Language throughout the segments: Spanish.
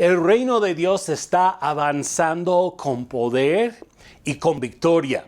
El reino de Dios está avanzando con poder y con victoria.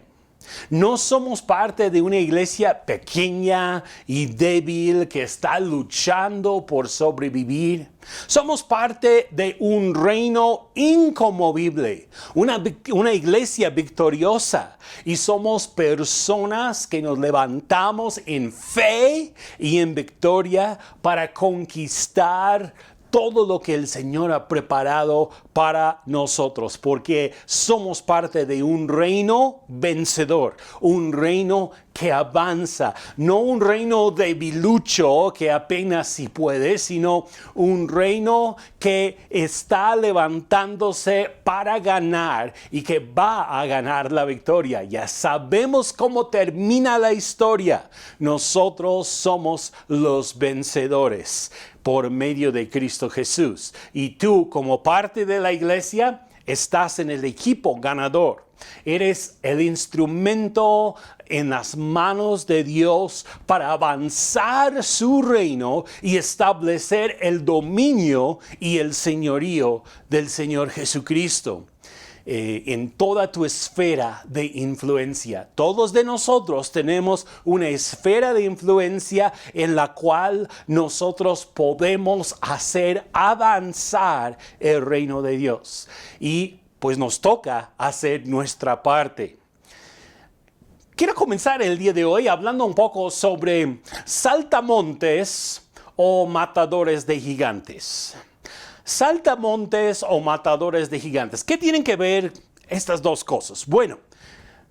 No somos parte de una iglesia pequeña y débil que está luchando por sobrevivir. Somos parte de un reino inconmovible, una iglesia victoriosa. Y somos personas que nos levantamos en fe y en victoria para conquistar todo lo que el Señor ha preparado para nosotros, porque somos parte de un reino vencedor, un reino que avanza, no un reino debilucho que apenas si puede, sino un reino que está levantándose para ganar y que va a ganar la victoria. Ya sabemos cómo termina la historia. Nosotros somos los vencedores por medio de Cristo Jesús. Y tú, como parte de la iglesia, estás en el equipo ganador. Eres el instrumento en las manos de Dios para avanzar su reino y establecer el dominio y el señorío del Señor Jesucristo. En toda tu esfera de influencia. Todos de nosotros tenemos una esfera de influencia en la cual nosotros podemos hacer avanzar el reino de Dios. Y pues nos toca hacer nuestra parte. Quiero comenzar el día de hoy hablando un poco sobre saltamontes o matadores de gigantes. Saltamontes o matadores de gigantes. ¿Qué tienen que ver estas dos cosas? Bueno,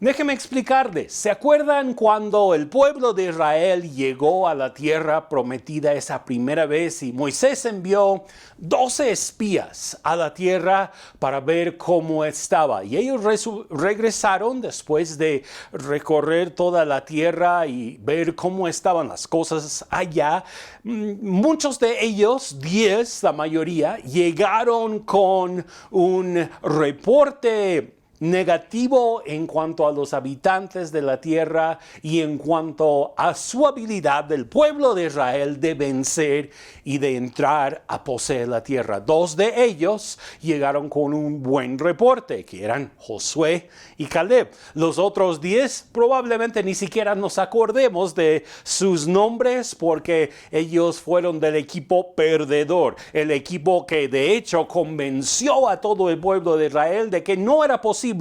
déjenme explicarles. ¿Se acuerdan cuando el pueblo de Israel llegó a la tierra prometida esa primera vez y Moisés envió 12 espías a la tierra para ver cómo estaba? Y ellos regresaron después de recorrer toda la tierra y ver cómo estaban las cosas allá. Muchos de ellos, 10, la mayoría, llegaron con un reporte negativo en cuanto a los habitantes de la tierra y en cuanto a su habilidad del pueblo de Israel de vencer y de entrar a poseer la tierra. 2 de ellos llegaron con un buen reporte, que eran Josué y Caleb. Los otros 10 probablemente ni siquiera nos acordemos de sus nombres porque ellos fueron del equipo perdedor, el equipo que de hecho convenció a todo el pueblo de Israel de que no era posible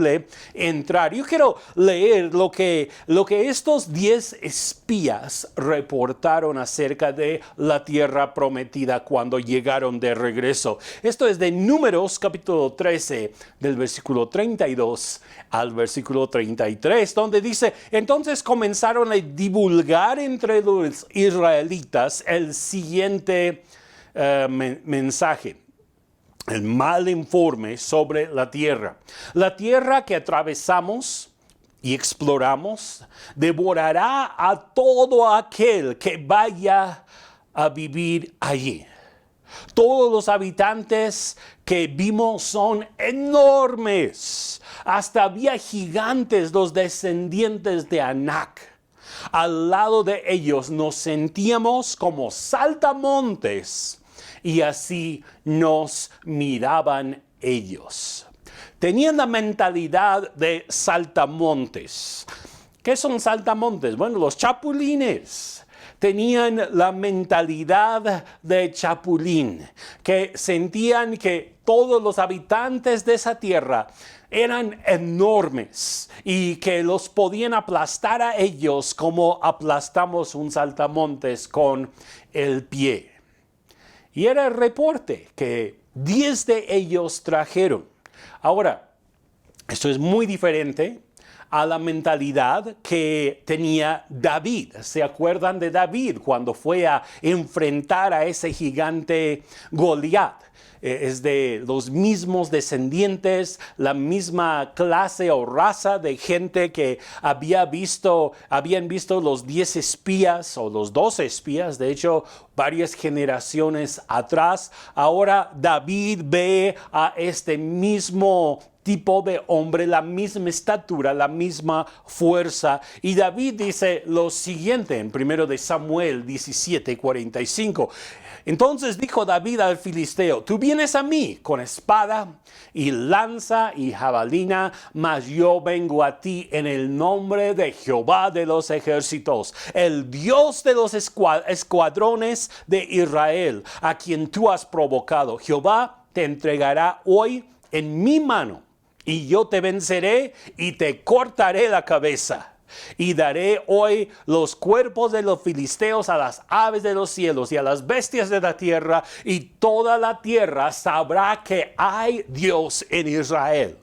entrar. Yo quiero leer lo que estos 10 espías reportaron acerca de la tierra prometida cuando llegaron de regreso. Esto es de Números capítulo 13 del versículo 32 al versículo 33, donde dice: entonces comenzaron a divulgar entre los israelitas el siguiente mensaje. El mal informe sobre la tierra. La tierra que atravesamos y exploramos devorará a todo aquel que vaya a vivir allí. Todos los habitantes que vimos son enormes. Hasta había gigantes, los descendientes de Anac. Al lado de ellos nos sentíamos como saltamontes. Y así nos miraban ellos. Tenían la mentalidad de saltamontes. ¿Qué son saltamontes? Bueno, los chapulines. Tenían la mentalidad de chapulín, que sentían que todos los habitantes de esa tierra eran enormes y que los podían aplastar a ellos como aplastamos un saltamontes con el pie. Y era el reporte que 10 de ellos trajeron. Ahora, esto es muy diferente a la mentalidad que tenía David. ¿Se acuerdan de David cuando fue a enfrentar a ese gigante Goliat? Es de los mismos descendientes, la misma clase o raza de gente que habían visto los 10 espías o los 12 espías, de hecho, varias generaciones atrás. Ahora David ve a este mismo tipo de hombre, la misma estatura, la misma fuerza. Y David dice lo siguiente en 1 de Samuel 17:45. Entonces dijo David al filisteo: tú vienes a mí con espada y lanza y jabalina, mas yo vengo a ti en el nombre de Jehová de los ejércitos, el Dios de los escuadrones de Israel, a quien tú has provocado. Jehová te entregará hoy en mi mano, y yo te venceré y te cortaré la cabeza. Y daré hoy los cuerpos de los filisteos a las aves de los cielos y a las bestias de la tierra, y toda la tierra sabrá que hay Dios en Israel.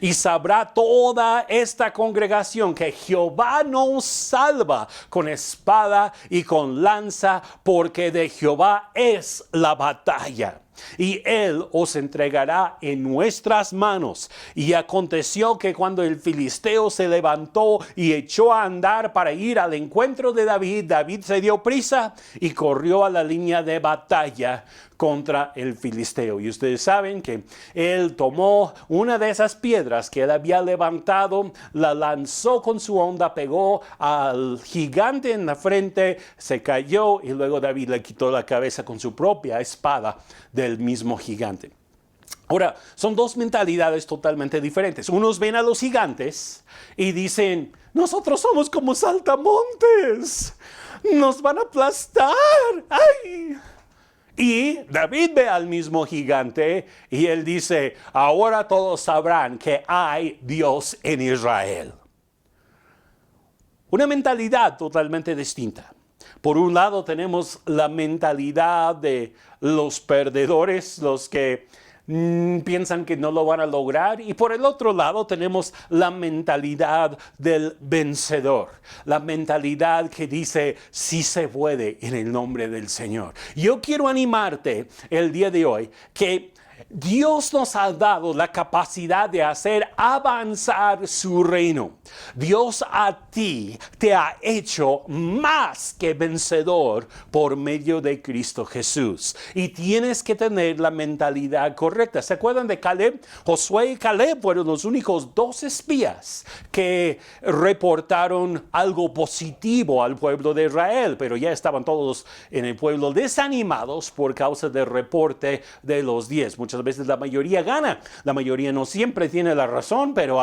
Y sabrá toda esta congregación que Jehová nos salva con espada y con lanza, porque de Jehová es la batalla. Y él os entregará en nuestras manos. Y aconteció que cuando el filisteo se levantó y echó a andar para ir al encuentro de David, David se dio prisa y corrió a la línea de batalla contra el filisteo. Y ustedes saben que él tomó una de esas piedras que él había levantado, la lanzó con su honda, pegó al gigante en la frente, se cayó, y luego David le quitó la cabeza con su propia espada del mismo gigante. Ahora, son dos mentalidades totalmente diferentes. Unos ven a los gigantes y dicen: nosotros somos como saltamontes, nos van a aplastar. ¡Ay! Y David ve al mismo gigante y él dice: ahora todos sabrán que hay Dios en Israel. Una mentalidad totalmente distinta. Por un lado tenemos la mentalidad de los perdedores, los que piensan que no lo van a lograr, y por el otro lado tenemos la mentalidad del vencedor, la mentalidad que dice: sí se puede en el nombre del Señor. Yo quiero animarte el día de hoy que Dios nos ha dado la capacidad de hacer avanzar su reino. Dios a ti te ha hecho más que vencedor por medio de Cristo Jesús. Y tienes que tener la mentalidad correcta. ¿Se acuerdan de Caleb? Josué y Caleb fueron los únicos dos espías que reportaron algo positivo al pueblo de Israel, pero ya estaban todos en el pueblo desanimados por causa del reporte de los 10. Muchas veces la mayoría gana. La mayoría no siempre tiene la razón, pero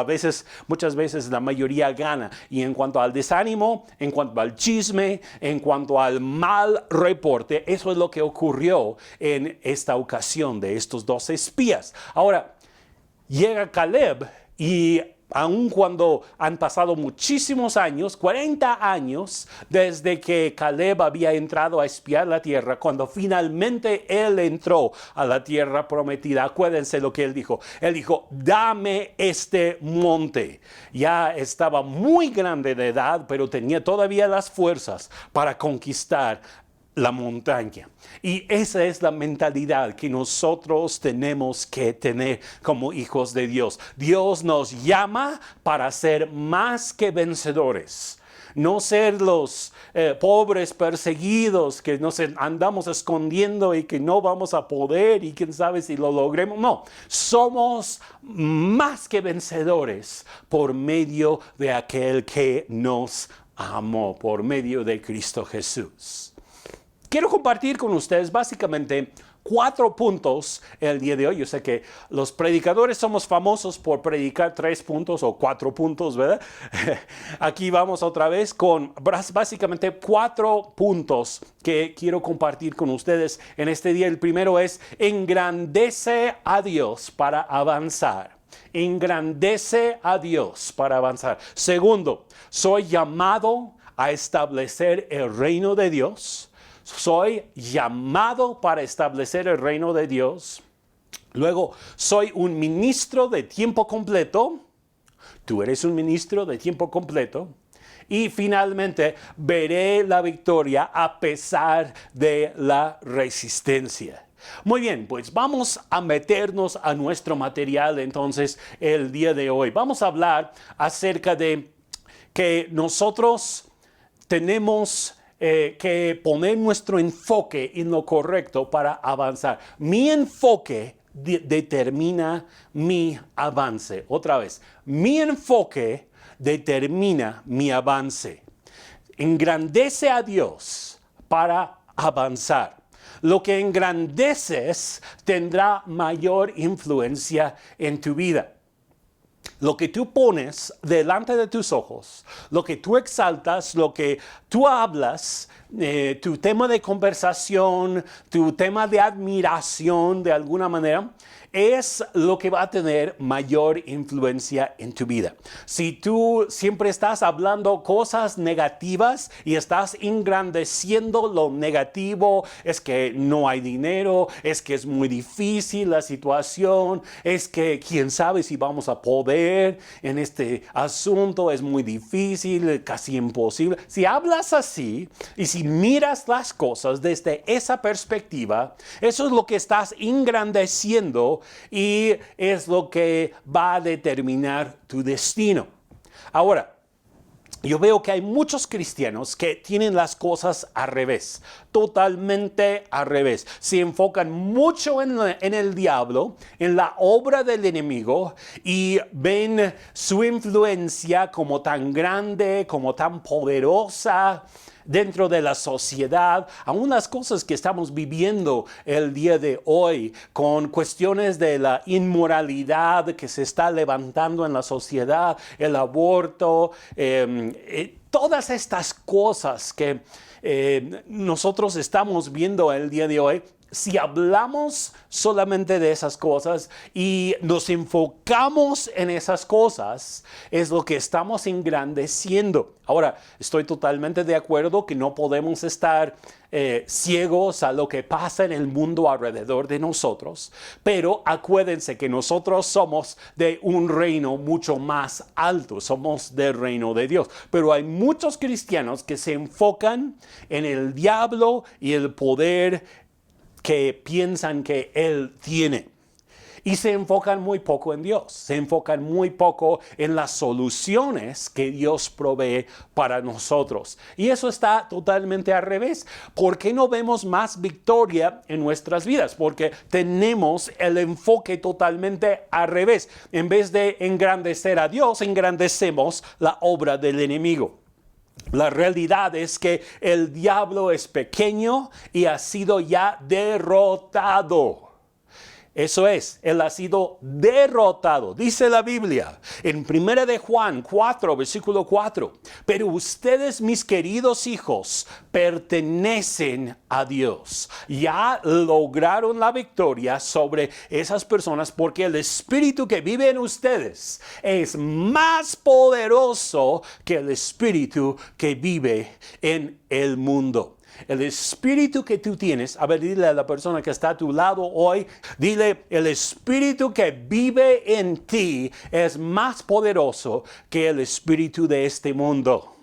muchas veces la mayoría gana. Y en cuanto al desánimo, en cuanto al chisme, en cuanto al mal reporte, eso es lo que ocurrió en esta ocasión de estos dos espías. Ahora, llega Caleb y aun cuando han pasado muchísimos años, 40 años, desde que Caleb había entrado a espiar la tierra, cuando finalmente él entró a la tierra prometida, acuérdense lo que él dijo. Él dijo: dame este monte. Ya estaba muy grande de edad, pero tenía todavía las fuerzas para conquistar la montaña. Y esa es la mentalidad que nosotros tenemos que tener como hijos de Dios. Dios nos llama para ser más que vencedores. No ser los pobres perseguidos que nos andamos escondiendo y que no vamos a poder y quién sabe si lo logremos. No, somos más que vencedores por medio de aquel que nos amó, por medio de Cristo Jesús. Quiero compartir con ustedes básicamente 4 puntos el día de hoy. Yo sé que los predicadores somos famosos por predicar 3 puntos o 4 puntos, ¿verdad? Aquí vamos otra vez con básicamente 4 puntos que quiero compartir con ustedes en este día. El primero es: engrandece a Dios para avanzar. Engrandece a Dios para avanzar. Segundo, soy llamado a establecer el reino de Dios. Soy llamado para establecer el reino de Dios. Luego, soy un ministro de tiempo completo. Tú eres un ministro de tiempo completo. Y finalmente, veré la victoria a pesar de la resistencia. Muy bien, pues vamos a meternos a nuestro material entonces el día de hoy. Vamos a hablar acerca de que nosotros tenemos que poner nuestro enfoque en lo correcto para avanzar. Mi enfoque determina mi avance. Otra vez, mi enfoque determina mi avance. Engrandece a Dios para avanzar. Lo que engrandeces tendrá mayor influencia en tu vida. Lo que tú pones delante de tus ojos, lo que tú exaltas, lo que tú hablas, tu tema de conversación, tu tema de admiración de alguna manera, es lo que va a tener mayor influencia en tu vida. Si tú siempre estás hablando cosas negativas y estás engrandeciendo lo negativo, es que no hay dinero, es que es muy difícil la situación, es que quién sabe si vamos a poder en este asunto, es muy difícil, casi imposible. Si hablas así y si miras las cosas desde esa perspectiva, eso es lo que estás engrandeciendo y es lo que va a determinar tu destino. Ahora, yo veo que hay muchos cristianos que tienen las cosas al revés, totalmente al revés. Se enfocan mucho en el diablo, en la obra del enemigo y ven su influencia como tan grande, como tan poderosa dentro de la sociedad, aún las cosas que estamos viviendo el día de hoy, con cuestiones de la inmoralidad que se está levantando en la sociedad, el aborto, todas estas cosas que nosotros estamos viendo el día de hoy. Si hablamos solamente de esas cosas y nos enfocamos en esas cosas, es lo que estamos engrandeciendo. Ahora, estoy totalmente de acuerdo que no podemos estar ciegos a lo que pasa en el mundo alrededor de nosotros, pero acuérdense que nosotros somos de un reino mucho más alto, somos del reino de Dios. Pero hay muchos cristianos que se enfocan en el diablo y el poder que piensan que Él tiene. Y se enfocan muy poco en Dios, se enfocan muy poco en las soluciones que Dios provee para nosotros. Y eso está totalmente al revés. ¿Por qué no vemos más victoria en nuestras vidas? Porque tenemos el enfoque totalmente al revés. En vez de engrandecer a Dios, engrandecemos la obra del enemigo. La realidad es que el diablo es pequeño y ha sido ya derrotado. Eso es, él ha sido derrotado. Dice la Biblia en 1 de Juan 4, versículo 4. Pero ustedes, mis queridos hijos, pertenecen a Dios. Ya lograron la victoria sobre esas personas porque el espíritu que vive en ustedes es más poderoso que el espíritu que vive en el mundo. El espíritu que tú tienes, a ver, dile a la persona que está a tu lado hoy, dile, el espíritu que vive en ti es más poderoso que el espíritu de este mundo.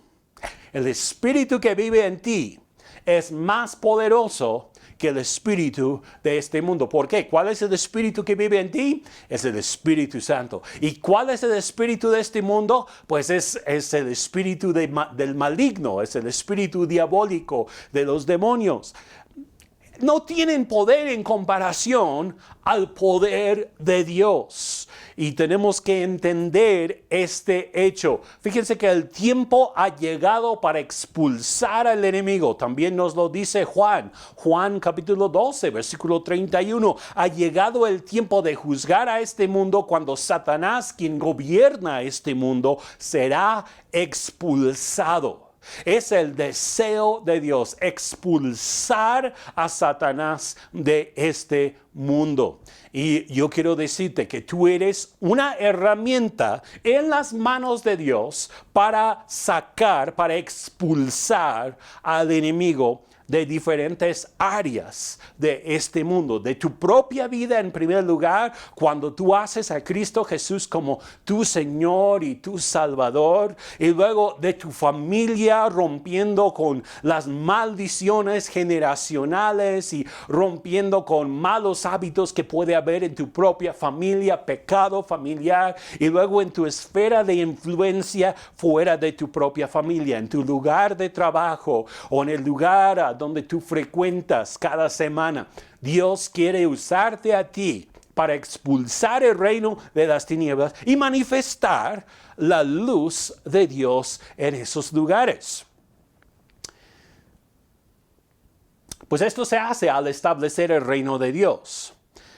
El espíritu que vive en ti es más poderoso que el espíritu de este mundo. ¿Por qué? ¿Cuál es el espíritu que vive en ti? Es el Espíritu Santo. ¿Y cuál es el espíritu de este mundo? Pues es el espíritu del maligno, es el espíritu diabólico de los demonios. No tienen poder en comparación al poder de Dios. Y tenemos que entender este hecho. Fíjense que el tiempo ha llegado para expulsar al enemigo. También nos lo dice Juan. Juan capítulo 12, versículo 31. Ha llegado el tiempo de juzgar a este mundo cuando Satanás, quien gobierna este mundo, será expulsado. Es el deseo de Dios, expulsar a Satanás de este mundo. Y yo quiero decirte que tú eres una herramienta en las manos de Dios para sacar, para expulsar al enemigo de diferentes áreas de este mundo, de tu propia vida en primer lugar, cuando tú haces a Cristo Jesús como tu Señor y tu Salvador, y luego de tu familia, rompiendo con las maldiciones generacionales y rompiendo con malos hábitos que puede haber en tu propia familia, pecado familiar, y luego en tu esfera de influencia fuera de tu propia familia, en tu lugar de trabajo o en el lugar donde tú frecuentas cada semana. Dios quiere usarte a ti para expulsar el reino de las tinieblas y manifestar la luz de Dios en esos lugares. Pues esto se hace al establecer el reino de Dios.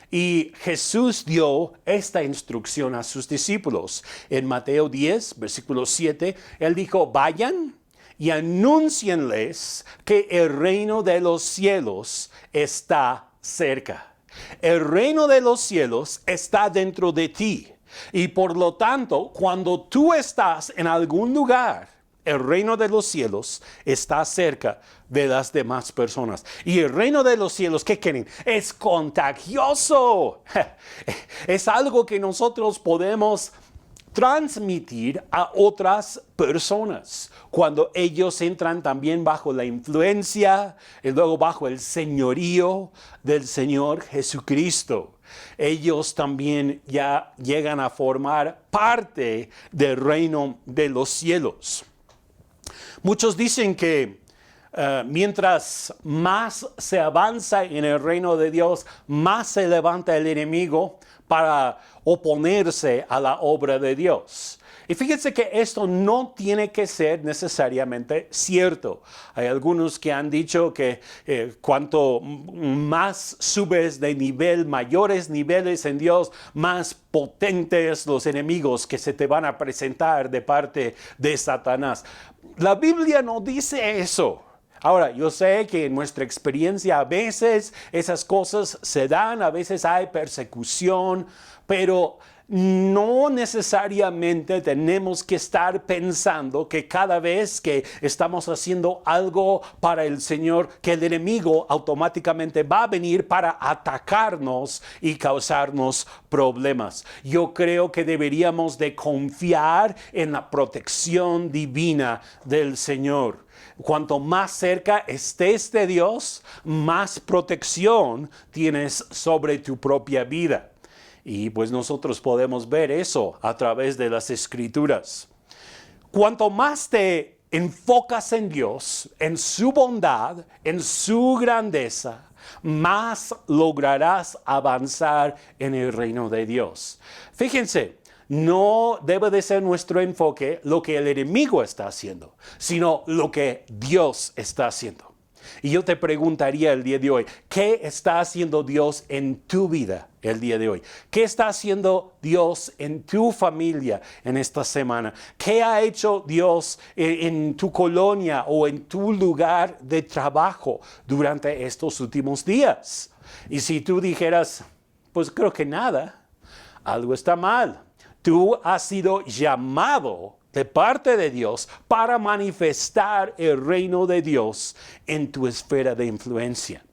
Y Jesús dio esta instrucción a sus discípulos. En Mateo 10, versículo 7, Él dijo, vayan y anúncienles que el reino de los cielos está cerca. El reino de los cielos está dentro de ti. Y por lo tanto, cuando tú estás en algún lugar, el reino de los cielos está cerca de las demás personas. Y el reino de los cielos, ¿qué quieren? Es contagioso. Es algo que nosotros podemos transmitir a otras personas cuando ellos entran también bajo la influencia y luego bajo el señorío del Señor Jesucristo. Ellos también ya llegan a formar parte del reino de los cielos. Muchos dicen que mientras más se avanza en el reino de Dios, más se levanta el enemigo para oponerse a la obra de Dios. Y fíjense que esto no tiene que ser necesariamente cierto. Hay algunos que han dicho que cuanto más subes de nivel, mayores niveles en Dios, más potentes los enemigos que se te van a presentar de parte de Satanás. La Biblia no dice eso. Ahora, yo sé que en nuestra experiencia a veces esas cosas se dan, a veces hay persecución, pero no necesariamente tenemos que estar pensando que cada vez que estamos haciendo algo para el Señor, que el enemigo automáticamente va a venir para atacarnos y causarnos problemas. Yo creo que deberíamos de confiar en la protección divina del Señor. Cuanto más cerca estés de Dios, más protección tienes sobre tu propia vida. Y pues nosotros podemos ver eso a través de las Escrituras. Cuanto más te enfocas en Dios, en su bondad, en su grandeza, más lograrás avanzar en el reino de Dios. Fíjense, no debe de ser nuestro enfoque lo que el enemigo está haciendo, sino lo que Dios está haciendo. Y yo te preguntaría el día de hoy, ¿qué está haciendo Dios en tu vida el día de hoy? ¿Qué está haciendo Dios en tu familia en esta semana? ¿Qué ha hecho Dios en tu colonia o en tu lugar de trabajo durante estos últimos días? Y si tú dijeras, pues creo que nada, algo está mal. Tú has sido llamado de parte de Dios para manifestar el reino de Dios en tu esfera de influencia.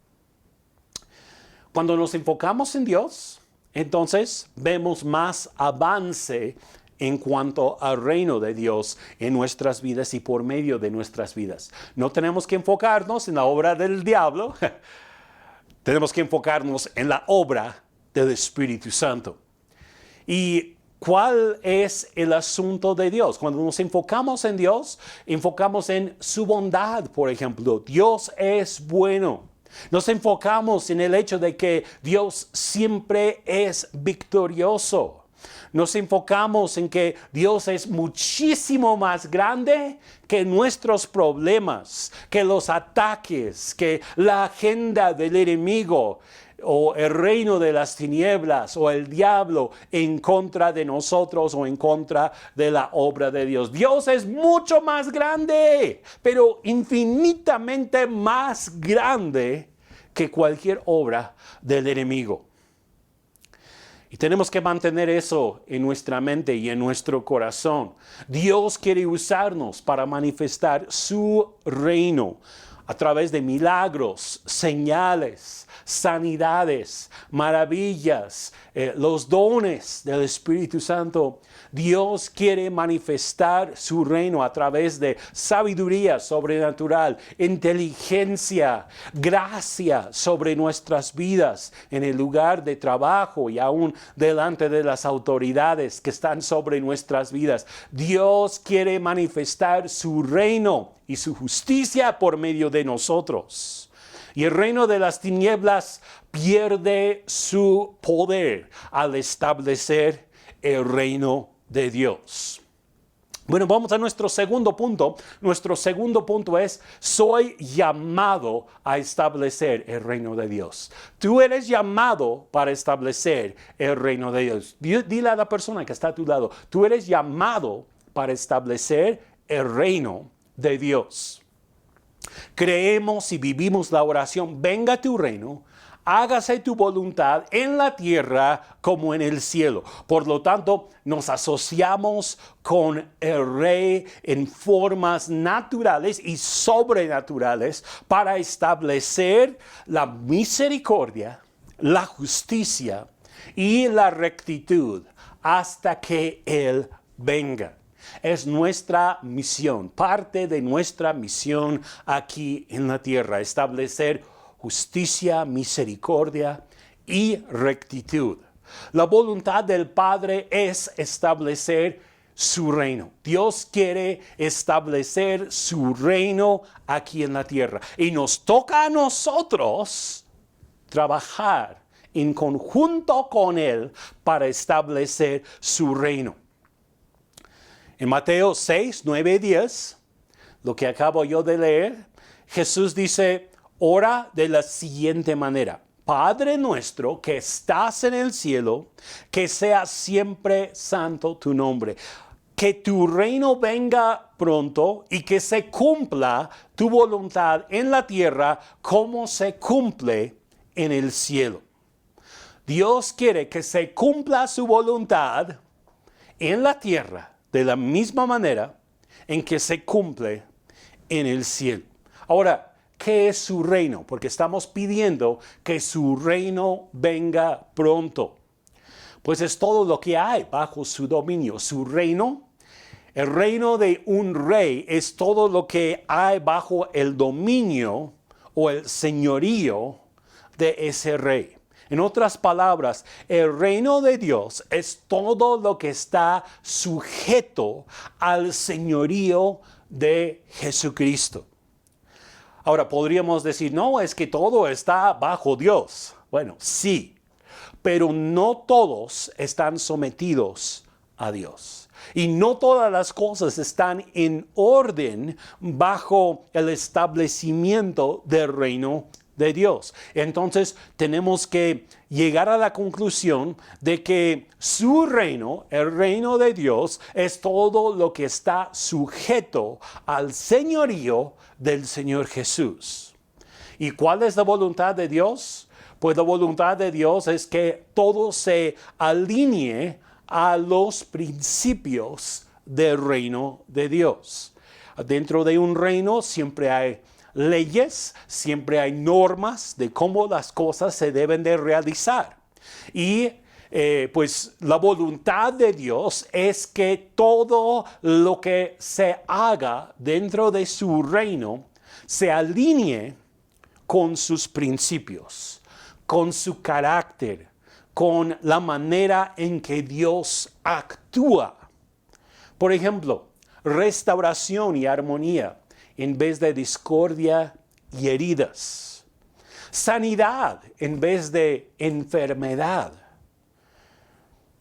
Cuando nos enfocamos en Dios, entonces vemos más avance en cuanto al reino de Dios en nuestras vidas y por medio de nuestras vidas. No tenemos que enfocarnos en la obra del diablo, tenemos que enfocarnos en la obra del Espíritu Santo. Y ¿cuál es el asunto de Dios? Cuando nos enfocamos en Dios, enfocamos en su bondad, por ejemplo. Dios es bueno. Nos enfocamos en el hecho de que Dios siempre es victorioso. Nos enfocamos en que Dios es muchísimo más grande que nuestros problemas, que los ataques, que la agenda del enemigo, o el reino de las tinieblas, o el diablo en contra de nosotros o en contra de la obra de Dios. Dios es mucho más grande, pero infinitamente más grande que cualquier obra del enemigo. Y tenemos que mantener eso en nuestra mente y en nuestro corazón. Dios quiere usarnos para manifestar su reino a través de milagros, señales, sanidades, maravillas, los dones del Espíritu Santo. Dios quiere manifestar su reino a través de sabiduría sobrenatural, inteligencia, gracia sobre nuestras vidas en el lugar de trabajo y aún delante de las autoridades que están sobre nuestras vidas. Dios quiere manifestar su reino y su justicia por medio de nosotros. Y el reino de las tinieblas pierde su poder al establecer el reino de Dios. Bueno, vamos a nuestro segundo punto. Nuestro segundo punto es, soy llamado a establecer el reino de Dios. Tú eres llamado para establecer el reino de Dios. Dile a la persona que está a tu lado, tú eres llamado para establecer el reino de Dios. Creemos y vivimos la oración, venga tu reino, hágase tu voluntad en la tierra como en el cielo. Por lo tanto, nos asociamos con el Rey en formas naturales y sobrenaturales para establecer la misericordia, la justicia y la rectitud hasta que Él venga. Es nuestra misión, parte de nuestra misión aquí en la tierra, establecer justicia, misericordia y rectitud. La voluntad del Padre es establecer su reino. Dios quiere establecer su reino aquí en la tierra. Y nos toca a nosotros trabajar en conjunto con Él para establecer su reino. En Mateo 6, 9 y 10, lo que acabo yo de leer, Jesús dice, ora de la siguiente manera. Padre nuestro que estás en el cielo, que sea siempre santo tu nombre. Que tu reino venga pronto y que se cumpla tu voluntad en la tierra como se cumple en el cielo. Dios quiere que se cumpla su voluntad en la tierra de la misma manera en que se cumple en el cielo. Ahora, ¿qué es su reino? Porque estamos pidiendo que su reino venga pronto. Pues es todo lo que hay bajo su dominio. Su reino, el reino de un rey, es todo lo que hay bajo el dominio o el señorío de ese rey. En otras palabras, el reino de Dios es todo lo que está sujeto al señorío de Jesucristo. Ahora, podríamos decir, no, es que todo está bajo Dios. Bueno, sí, pero no todos están sometidos a Dios. Y no todas las cosas están en orden bajo el establecimiento del reino de Dios. Entonces tenemos que llegar a la conclusión de que su reino, el reino de Dios, es todo lo que está sujeto al señorío del Señor Jesús. ¿Y cuál es la voluntad de Dios? Pues la voluntad de Dios es que todo se alinee a los principios del reino de Dios. Dentro de un reino siempre hay leyes, siempre hay normas de cómo las cosas se deben de realizar. Y pues la voluntad de Dios es que todo lo que se haga dentro de su reino se alinee con sus principios, con su carácter, con la manera en que Dios actúa. Por ejemplo, restauración y armonía en vez de discordia y heridas. Sanidad en vez de enfermedad.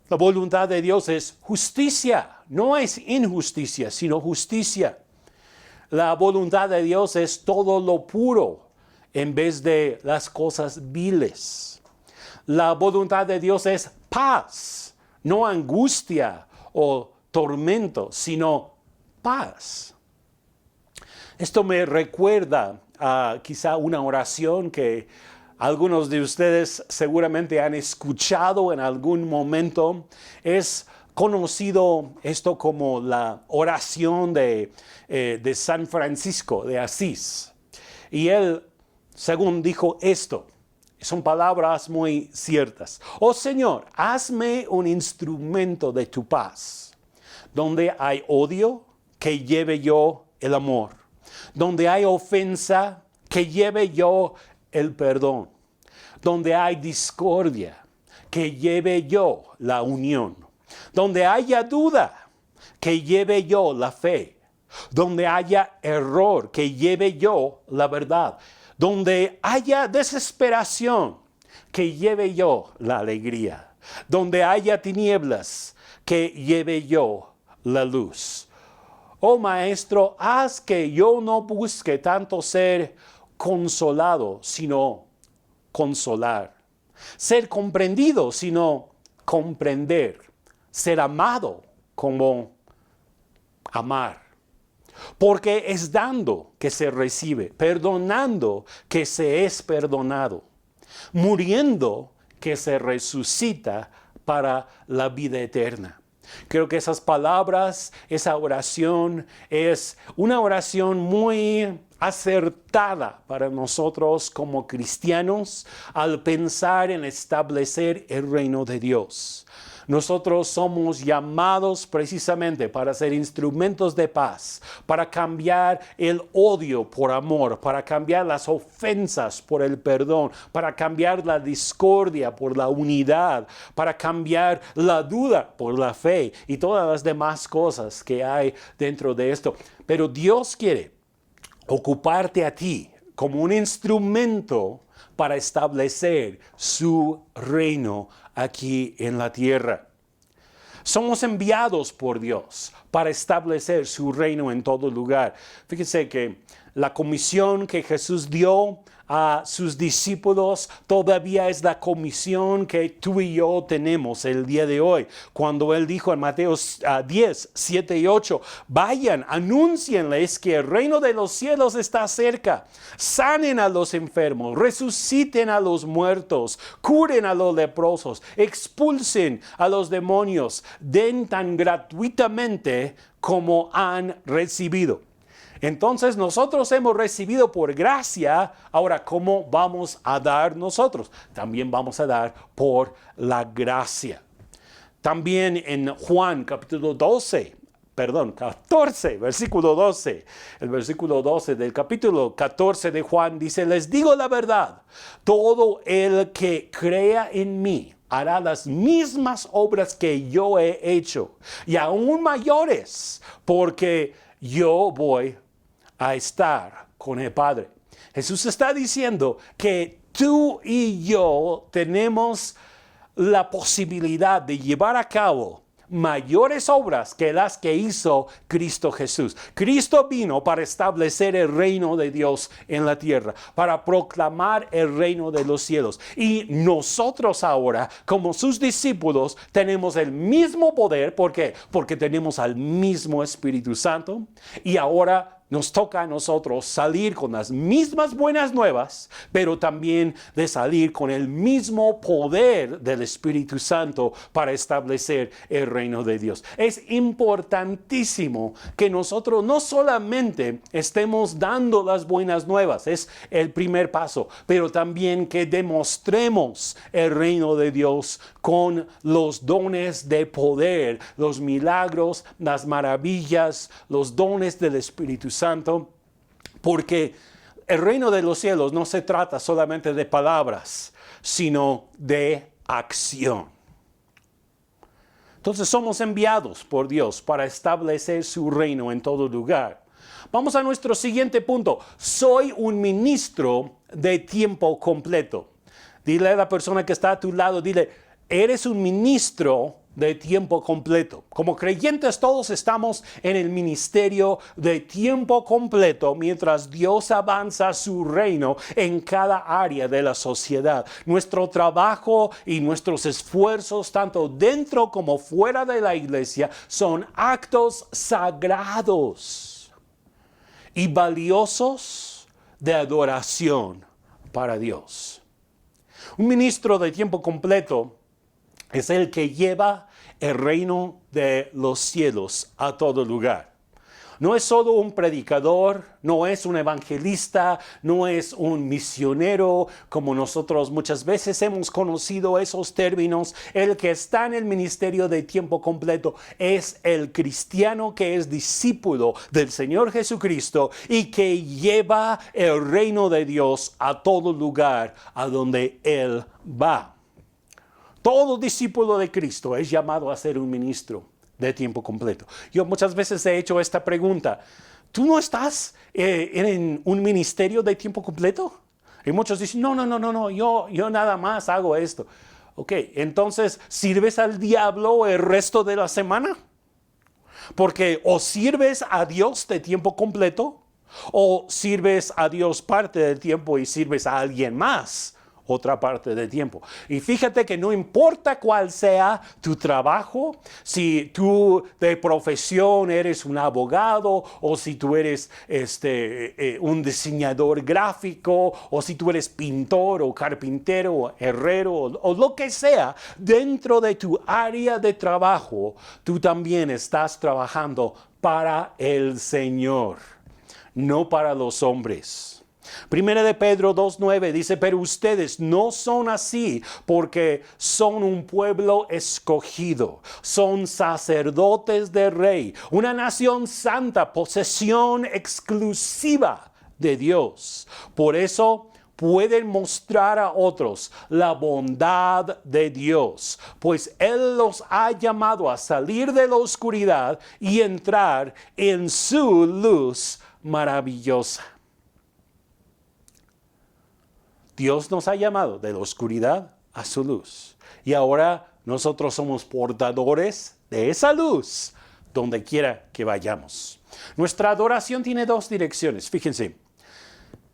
La voluntad de Dios es justicia, no es injusticia, sino justicia. La voluntad de Dios es todo lo puro en vez de las cosas viles. La voluntad de Dios es paz, no angustia o tormento, sino paz. Esto me recuerda a quizá una oración que algunos de ustedes seguramente han escuchado en algún momento. Es conocido esto como la oración de San Francisco de Asís. Y él, según dijo esto, son palabras muy ciertas. Oh Señor, hazme un instrumento de tu paz. Donde hay odio, que lleve yo el amor. Donde hay ofensa, que lleve yo el perdón. Donde hay discordia, que lleve yo la unión. Donde haya duda, que lleve yo la fe. Donde haya error, que lleve yo la verdad. Donde haya desesperación, que lleve yo la alegría. Donde haya tinieblas, que lleve yo la luz. Oh Maestro, haz que yo no busque tanto ser consolado, sino consolar. Ser comprendido, sino comprender. Ser amado como amar. Porque es dando que se recibe, perdonando que se es perdonado, muriendo que se resucita para la vida eterna. Creo que esas palabras, esa oración es una oración muy acertada para nosotros como cristianos al pensar en establecer el reino de Dios. Nosotros somos llamados precisamente para ser instrumentos de paz, para cambiar el odio por amor, para cambiar las ofensas por el perdón, para cambiar la discordia por la unidad, para cambiar la duda por la fe y todas las demás cosas que hay dentro de esto. Pero Dios quiere ocuparte a ti como un instrumento para establecer su reino aquí en la tierra. Somos enviados por Dios para establecer su reino en todo lugar. Fíjense que la comisión que Jesús dio a sus discípulos todavía es la comisión que tú y yo tenemos el día de hoy. Cuando Él dijo en Mateo 10, 7 y 8, vayan, anúncienles que el reino de los cielos está cerca. Sanen a los enfermos, resuciten a los muertos, curen a los leprosos, expulsen a los demonios, den tan gratuitamente como han recibido. Entonces nosotros hemos recibido por gracia, ahora ¿cómo vamos a dar nosotros? También vamos a dar por la gracia. También en Juan capítulo 14, versículo 12. El versículo 12 del capítulo 14 de Juan dice, les digo la verdad, todo el que crea en mí hará las mismas obras que yo he hecho y aún mayores, porque yo voy a estar con el Padre. Jesús está diciendo que tú y yo tenemos la posibilidad de llevar a cabo mayores obras que las que hizo Cristo Jesús. Cristo vino para establecer el reino de Dios en la tierra, para proclamar el reino de los cielos. Y nosotros ahora, como sus discípulos, tenemos el mismo poder. ¿Por qué? Porque tenemos al mismo Espíritu Santo. Y ahora nos toca a nosotros salir con las mismas buenas nuevas, pero también de salir con el mismo poder del Espíritu Santo para establecer el reino de Dios. Es importantísimo que nosotros no solamente estemos dando las buenas nuevas, es el primer paso, pero también que demostremos el reino de Dios con los dones de poder, los milagros, las maravillas, los dones del Espíritu Santo, porque el reino de los cielos no se trata solamente de palabras, sino de acción. Entonces somos enviados por Dios para establecer su reino en todo lugar. Vamos a nuestro siguiente punto. Soy un ministro de tiempo completo. Dile a la persona que está a tu lado, dile, eres un ministro de tiempo completo. Como creyentes todos estamos en el ministerio de tiempo completo mientras Dios avanza su reino en cada área de la sociedad. Nuestro trabajo y nuestros esfuerzos, tanto dentro como fuera de la iglesia, son actos sagrados y valiosos de adoración para Dios. Un ministro de tiempo completo es el que lleva el reino de los cielos a todo lugar. No es solo un predicador, no es un evangelista, no es un misionero, como nosotros muchas veces hemos conocido esos términos. El que está en el ministerio de tiempo completo es el cristiano que es discípulo del Señor Jesucristo y que lleva el reino de Dios a todo lugar a donde Él va. Todo discípulo de Cristo es llamado a ser un ministro de tiempo completo. Yo muchas veces he hecho esta pregunta. ¿Tú no estás en un ministerio de tiempo completo? Y muchos dicen, no, yo nada más hago esto. Ok, entonces, ¿sirves al diablo el resto de la semana? Porque o sirves a Dios de tiempo completo, o sirves a Dios parte del tiempo y sirves a alguien más otra parte del tiempo. Y fíjate que no importa cuál sea tu trabajo, si tú de profesión eres un abogado, o si tú eres un diseñador gráfico, o si tú eres pintor o carpintero o herrero o lo que sea, dentro de tu área de trabajo, tú también estás trabajando para el Señor, no para los hombres. Primera de Pedro 2:9 dice, pero ustedes no son así porque son un pueblo escogido, son sacerdotes del Rey, una nación santa, posesión exclusiva de Dios. Por eso pueden mostrar a otros la bondad de Dios, pues Él los ha llamado a salir de la oscuridad y entrar en su luz maravillosa. Dios nos ha llamado de la oscuridad a su luz. Y ahora nosotros somos portadores de esa luz donde quiera que vayamos. Nuestra adoración tiene dos direcciones, fíjense.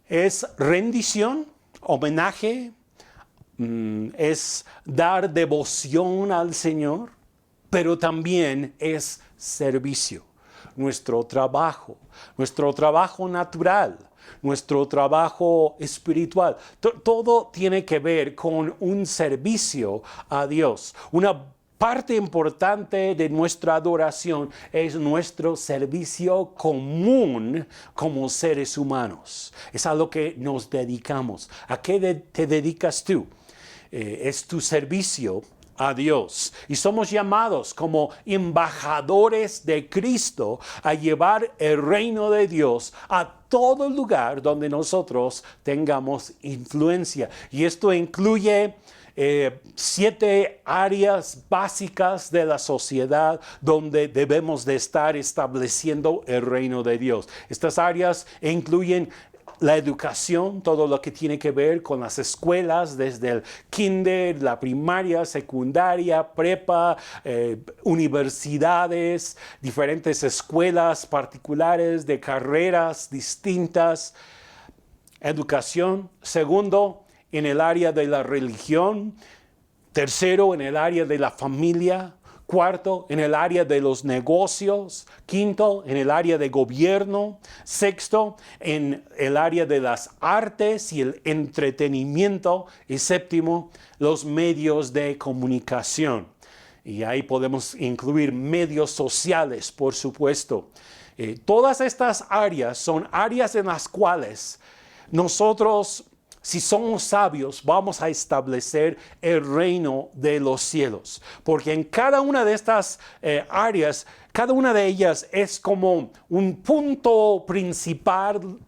Es rendición, homenaje, es dar devoción al Señor, pero también es servicio. Nuestro trabajo natural, nuestro trabajo espiritual, todo tiene que ver con un servicio a Dios. Una parte importante de nuestra adoración es nuestro servicio común como seres humanos. Es a lo que nos dedicamos. ¿A qué te dedicas tú? Es tu servicio a Dios. Y somos llamados como embajadores de Cristo a llevar el reino de Dios a todo lugar donde nosotros tengamos influencia. Y esto incluye 7 áreas básicas de la sociedad donde debemos de estar estableciendo el reino de Dios. Estas áreas incluyen la educación, todo lo que tiene que ver con las escuelas, desde el kinder, la primaria, secundaria, prepa, universidades, diferentes escuelas particulares de carreras distintas. Educación. Segundo, en el área de la religión. Tercero, en el área de la familia. Cuarto, en el área de los negocios. Quinto, en el área de gobierno. Sexto, en el área de las artes y el entretenimiento. Y séptimo, los medios de comunicación. Y ahí podemos incluir medios sociales, por supuesto. Todas estas áreas son áreas en las cuales nosotros, si somos sabios, vamos a establecer el reino de los cielos. Porque en cada una de estas áreas, cada una de ellas es como un punto principal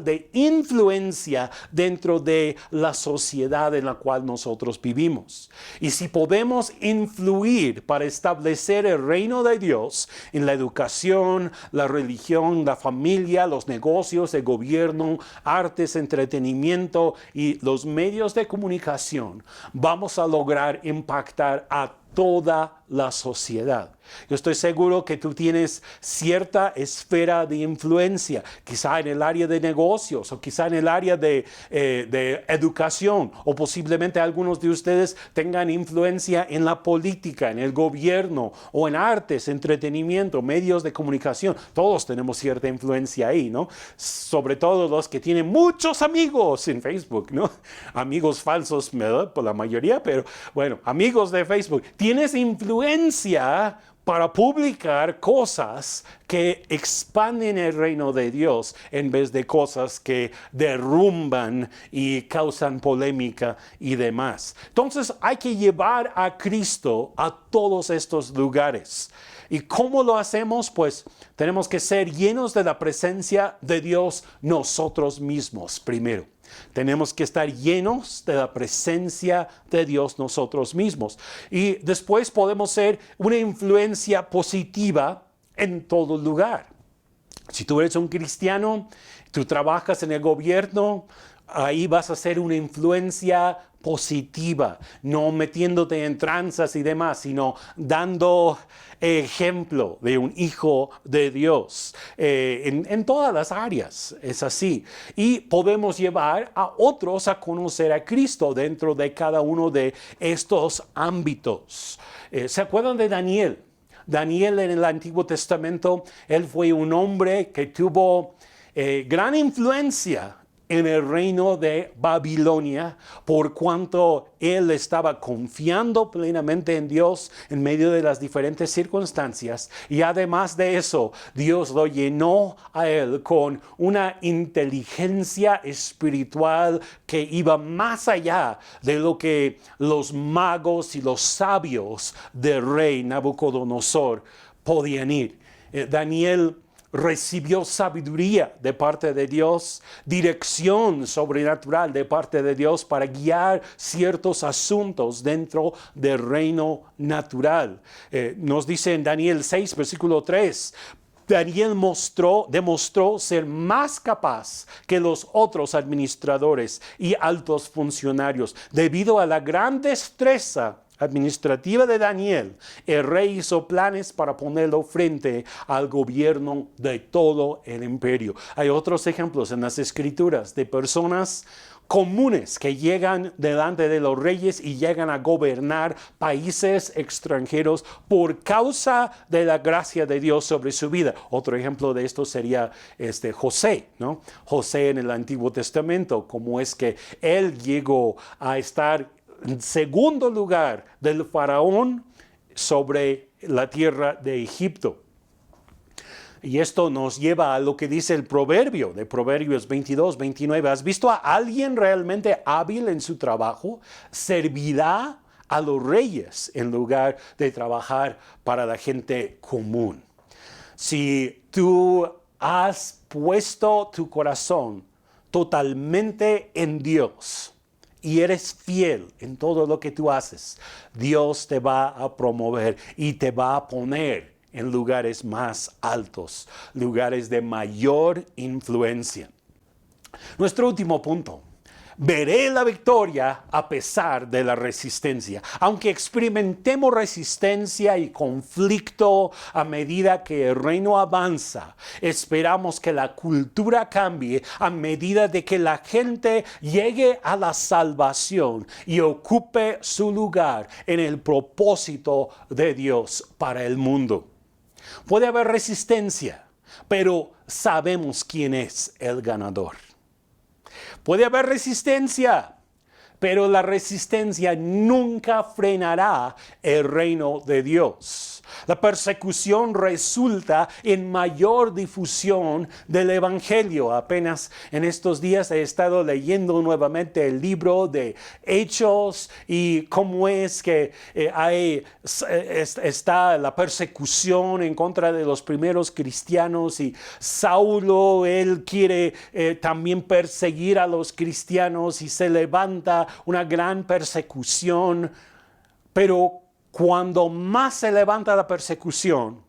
de influencia dentro de la sociedad en la cual nosotros vivimos. Y si podemos influir para establecer el reino de Dios en la educación, la religión, la familia, los negocios, el gobierno, artes, entretenimiento y los medios de comunicación, vamos a lograr impactar a toda la sociedad. Yo estoy seguro que tú tienes cierta esfera de influencia, quizá en el área de negocios o quizá en el área de educación, o posiblemente algunos de ustedes tengan influencia en la política, en el gobierno o en artes, entretenimiento, medios de comunicación. Todos tenemos cierta influencia ahí, ¿no? Sobre todo los que tienen muchos amigos en Facebook, ¿no? Amigos falsos, ¿verdad? Por la mayoría, pero bueno, amigos de Facebook. Tienes influencia para publicar cosas que expanden el reino de Dios en vez de cosas que derrumban y causan polémica y demás. Entonces hay que llevar a Cristo a todos estos lugares. ¿Y cómo lo hacemos? Pues tenemos que ser llenos de la presencia de Dios nosotros mismos primero. Tenemos que estar llenos de la presencia de Dios nosotros mismos. Y después podemos ser una influencia positiva en todo lugar. Si tú eres un cristiano, tú trabajas en el gobierno Ahí vas a ser una influencia positiva, no metiéndote en tranzas y demás, sino dando ejemplo de un hijo de Dios en todas las áreas. Es así. Y podemos llevar a otros a conocer a Cristo dentro de cada uno de estos ámbitos. ¿Se acuerdan de Daniel? Daniel en el Antiguo Testamento, él fue un hombre que tuvo gran influencia en el reino de Babilonia, por cuanto él estaba confiando plenamente en Dios en medio de las diferentes circunstancias. Y además de eso, Dios lo llenó a él con una inteligencia espiritual que iba más allá de lo que los magos y los sabios del rey Nabucodonosor podían ir. Daniel recibió sabiduría de parte de Dios, dirección sobrenatural de parte de Dios para guiar ciertos asuntos dentro del reino natural. Nos dice en Daniel 6, versículo 3, Daniel demostró ser más capaz que los otros administradores y altos funcionarios. Debido a la gran destreza administrativa de Daniel, el rey hizo planes para ponerlo frente al gobierno de todo el imperio. Hay otros ejemplos en las escrituras de personas comunes que llegan delante de los reyes y llegan a gobernar países extranjeros por causa de la gracia de Dios sobre su vida. Otro ejemplo de esto sería José, ¿no? José en el Antiguo Testamento, cómo es que él llegó a estar en segundo lugar del faraón sobre la tierra de Egipto. Y esto nos lleva a lo que dice el proverbio de Proverbios 22, 29. ¿Has visto a alguien realmente hábil en su trabajo? Servirá a los reyes en lugar de trabajar para la gente común. Si tú has puesto tu corazón totalmente en Dios y eres fiel en todo lo que tú haces, Dios te va a promover y te va a poner en lugares más altos, lugares de mayor influencia. Nuestro último punto. Veré la victoria a pesar de la resistencia. Aunque experimentemos resistencia y conflicto a medida que el reino avanza, esperamos que la cultura cambie a medida de que la gente llegue a la salvación y ocupe su lugar en el propósito de Dios para el mundo. Puede haber resistencia, pero sabemos quién es el ganador. Puede haber resistencia, pero la resistencia nunca frenará el reino de Dios. La persecución resulta en mayor difusión del Evangelio. Apenas en estos días he estado leyendo nuevamente el libro de Hechos y cómo es que está la persecución en contra de los primeros cristianos, y Saulo, él quiere también perseguir a los cristianos y se levanta una gran persecución, pero cuando más se levanta la persecución,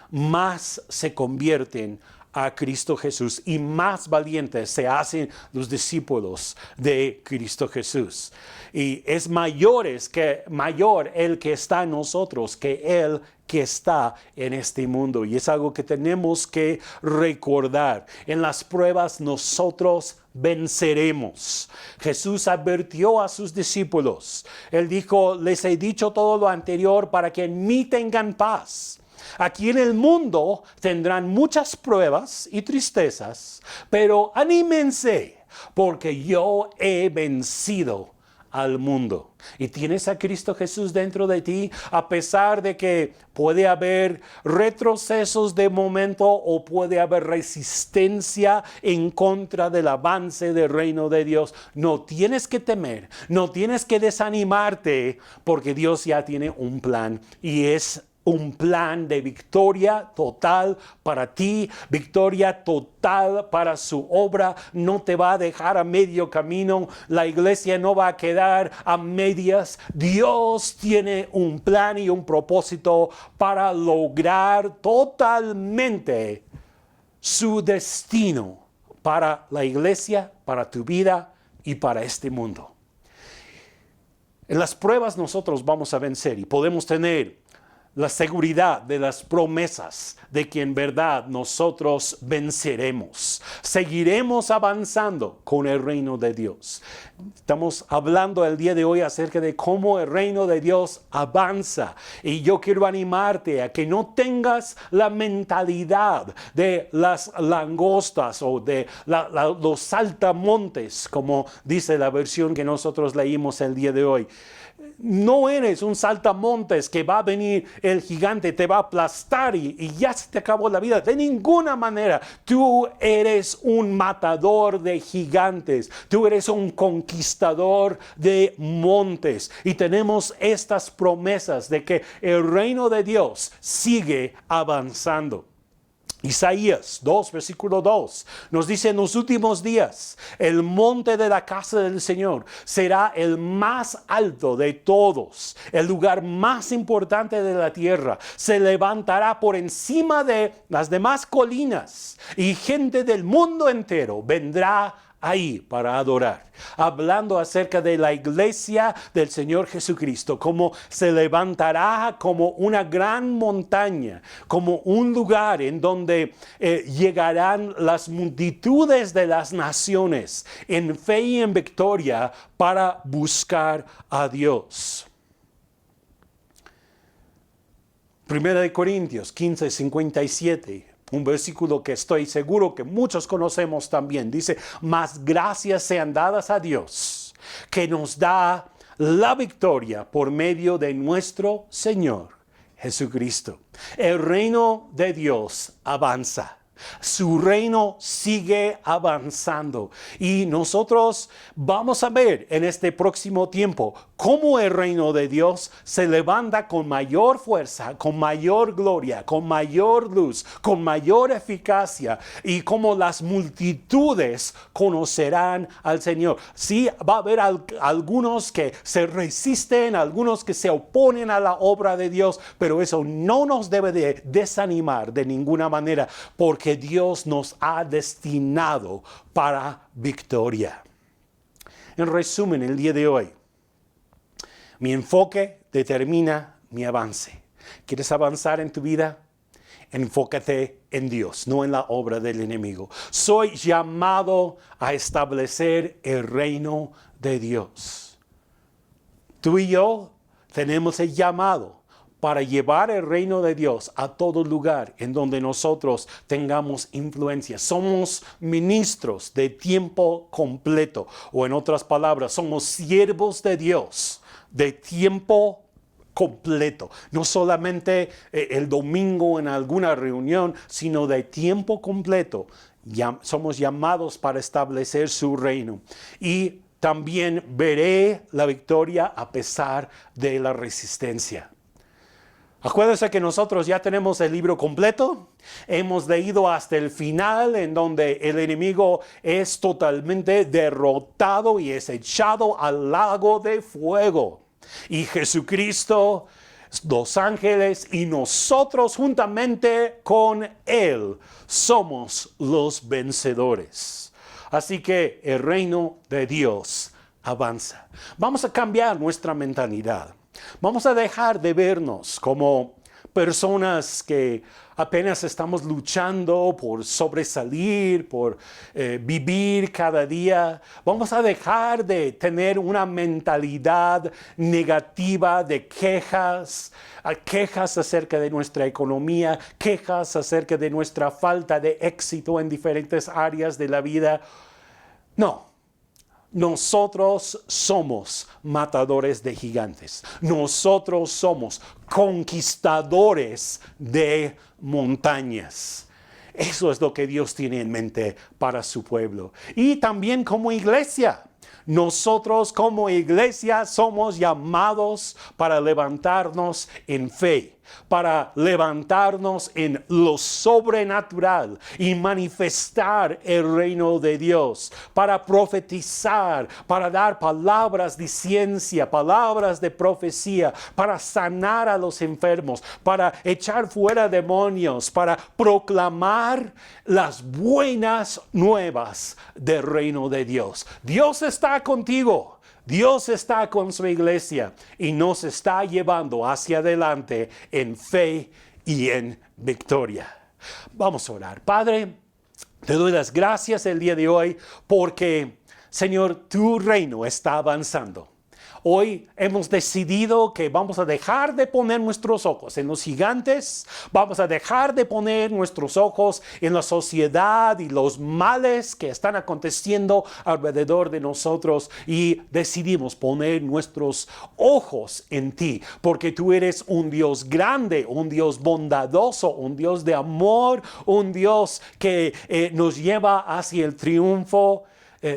más se convierten a Cristo Jesús y más valientes se hacen los discípulos de Cristo Jesús. Y es mayor el que está en nosotros que el que está en este mundo. Y es algo que tenemos que recordar. En las pruebas nosotros venceremos. Jesús advirtió a sus discípulos. Él dijo: les he dicho todo lo anterior para que en mí tengan paz. Aquí en el mundo tendrán muchas pruebas y tristezas, pero anímense, porque yo he vencido al mundo. Y tienes a Cristo Jesús dentro de ti, a pesar de que puede haber retrocesos de momento o puede haber resistencia en contra del avance del reino de Dios. No tienes que temer, no tienes que desanimarte, porque Dios ya tiene un plan, y es un plan de victoria total para ti, victoria total para su obra. No te va a dejar a medio camino. La iglesia no va a quedar a medias. Dios tiene un plan y un propósito para lograr totalmente su destino para la iglesia, para tu vida y para este mundo. En las pruebas nosotros vamos a vencer y podemos tener la seguridad de las promesas de que en verdad nosotros venceremos. Seguiremos avanzando con el reino de Dios. Estamos hablando el día de hoy acerca de cómo el reino de Dios avanza. Y yo quiero animarte a que no tengas la mentalidad de las langostas o de los saltamontes, como dice la versión que nosotros leímos el día de hoy. No eres un saltamontes que va a venir el gigante, te va a aplastar y ya se te acabó la vida. De ninguna manera. Tú eres un matador de gigantes. Tú eres un conquistador de montes. Y tenemos estas promesas de que el reino de Dios sigue avanzando. Isaías 2, versículo 2, nos dice: en los últimos días, el monte de la casa del Señor será el más alto de todos, el lugar más importante de la tierra. Se levantará por encima de las demás colinas y gente del mundo entero vendrá ahí para adorar. Hablando acerca de la iglesia del Señor Jesucristo, como se levantará como una gran montaña, como un lugar en donde llegarán las multitudes de las naciones en fe y en victoria para buscar a Dios. 1 Corintios 15, 57. Un versículo que estoy seguro que muchos conocemos también. Dice: mas gracias sean dadas a Dios, que nos da la victoria por medio de nuestro Señor Jesucristo. El reino de Dios avanza. Su reino sigue avanzando y nosotros vamos a ver en este próximo tiempo cómo el reino de Dios se levanta con mayor fuerza, con mayor gloria, con mayor luz, con mayor eficacia, y cómo las multitudes conocerán al Señor. Sí, va a haber algunos que se resisten, algunos que se oponen a la obra de Dios, pero eso no nos debe de desanimar de ninguna manera, porque Dios nos ha destinado para victoria. En resumen, el día de hoy, mi enfoque determina mi avance. ¿Quieres avanzar en tu vida? Enfócate en Dios, no en la obra del enemigo. Soy llamado a establecer el reino de Dios. Tú y yo tenemos el llamado para llevar el reino de Dios a todo lugar en donde nosotros tengamos influencia. Somos ministros de tiempo completo, o en otras palabras, somos siervos de Dios de tiempo completo. No solamente el domingo en alguna reunión, sino de tiempo completo. Somos llamados para establecer su reino. Y también veré la victoria a pesar de la resistencia. Acuérdense que nosotros ya tenemos el libro completo. Hemos leído hasta el final, en donde el enemigo es totalmente derrotado y es echado al lago de fuego. Y Jesucristo, los ángeles y nosotros juntamente con Él somos los vencedores. Así que el reino de Dios avanza. Vamos a cambiar nuestra mentalidad. Vamos a dejar de vernos como personas que apenas estamos luchando por sobresalir, por vivir cada día. Vamos a dejar de tener una mentalidad negativa de quejas acerca de nuestra economía, quejas acerca de nuestra falta de éxito en diferentes áreas de la vida. No. Nosotros somos matadores de gigantes. Nosotros somos conquistadores de montañas. Eso es lo que Dios tiene en mente para su pueblo. Y también como iglesia. Nosotros como iglesia somos llamados para levantarnos en fe, para levantarnos en lo sobrenatural y manifestar el reino de Dios, para profetizar, para dar palabras de ciencia, palabras de profecía, para sanar a los enfermos, para echar fuera demonios, para proclamar las buenas nuevas del reino de Dios. Dios está está contigo. Dios está con su iglesia y nos está llevando hacia adelante en fe y en victoria. Vamos a orar. Padre, te doy las gracias el día de hoy porque, Señor, tu reino está avanzando. Hoy hemos decidido que vamos a dejar de poner nuestros ojos en los gigantes, vamos a dejar de poner nuestros ojos en la sociedad y los males que están aconteciendo alrededor de nosotros y decidimos poner nuestros ojos en ti, porque tú eres un Dios grande, un Dios bondadoso, un Dios de amor, un Dios que nos lleva hacia el triunfo.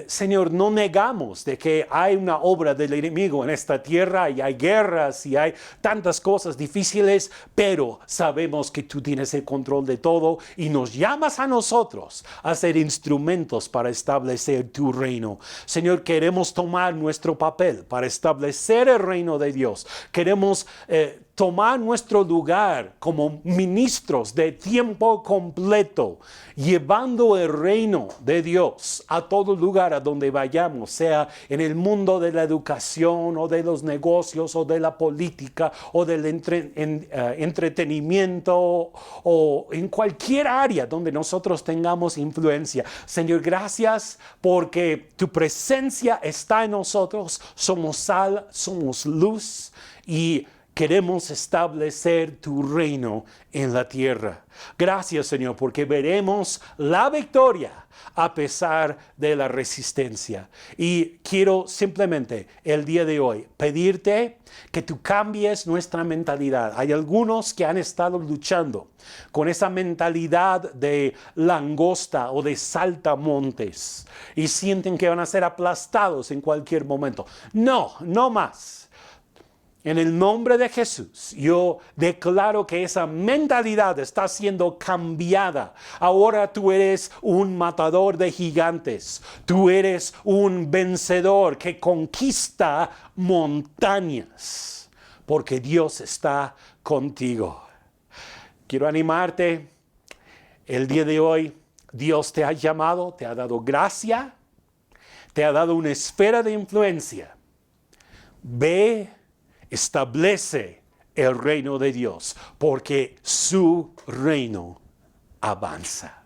Señor, no negamos de que hay una obra del enemigo en esta tierra y hay guerras y hay tantas cosas difíciles, pero sabemos que tú tienes el control de todo y nos llamas a nosotros a ser instrumentos para establecer tu reino. Señor, queremos tomar nuestro papel para establecer el reino de Dios. Queremos tomar nuestro lugar como ministros de tiempo completo, llevando el reino de Dios a todo lugar a donde vayamos, sea en el mundo de la educación o de los negocios o de la política o del entretenimiento o en cualquier área donde nosotros tengamos influencia. Señor, gracias porque tu presencia está en nosotros, somos sal, somos luz y queremos establecer tu reino en la tierra. Gracias, Señor, porque veremos la victoria a pesar de la resistencia. Y quiero simplemente el día de hoy pedirte que tú cambies nuestra mentalidad. Hay algunos que han estado luchando con esa mentalidad de langosta o de saltamontes y sienten que van a ser aplastados en cualquier momento. No, no más. En el nombre de Jesús, yo declaro que esa mentalidad está siendo cambiada. Ahora tú eres un matador de gigantes. Tú eres un vencedor que conquista montañas, porque Dios está contigo. Quiero animarte. El día de hoy, Dios te ha llamado, te ha dado gracia, te ha dado una esfera de influencia. Ve, establece el reino de Dios, porque su reino avanza.